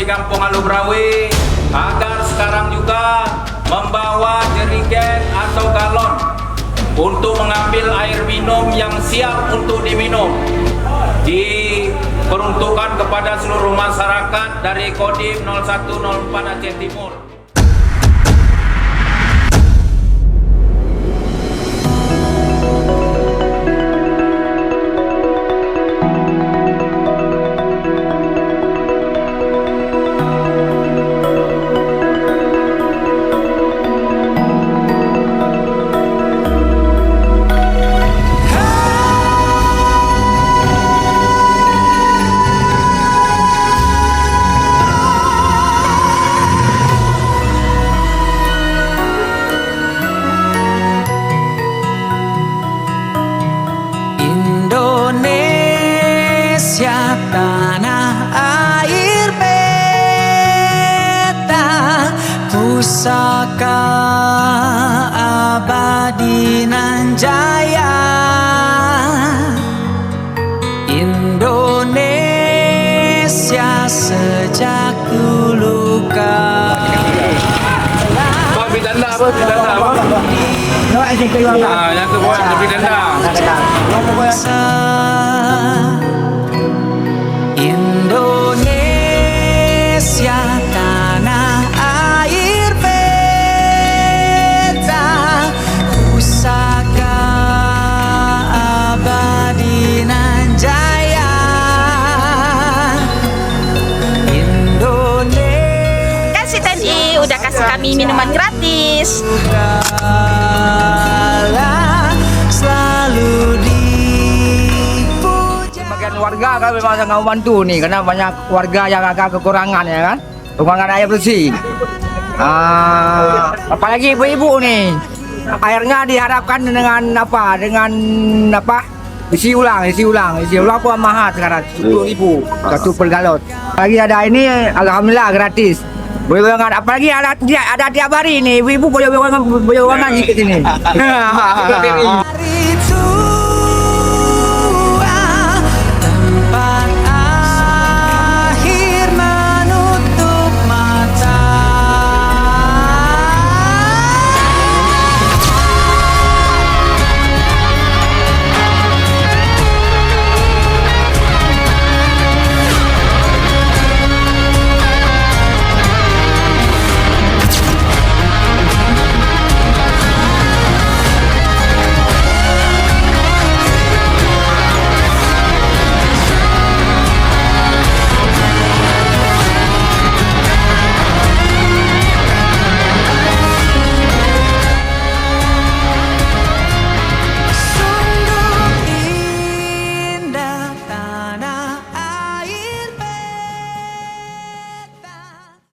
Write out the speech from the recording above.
di Kampung Alubrawi agar sekarang juga membawa jerigen atau galon untuk mengambil air minum yang siap untuk diminum, diperuntukkan kepada seluruh masyarakat dari Kodim 0104 Aceh Timur. Indonesia tanah air beta, pusaka abadi nan jaya. Indonesia sejak dulu Yang kebuat lebih dendam. Indonesia tanah air beta, pusaka abadi nan jaya. Indonesia Kan si TNI udah kasih kami minuman gratis. Selalu dipuja. Bagian warga kan memang sangat membantu nih, karena banyak warga yang agak kekurangan ya kan, kekurangan air bersih. Apalagi ibu-ibu nih, airnya diharapkan dengan apa? Isi ulang pun mahal sekarang, 10.000 satu per galon. Lagi ada ini, alhamdulillah gratis. Boleh apalagi ada tiap hari nih, ibu-ibu boleh banget di sini. Hari itu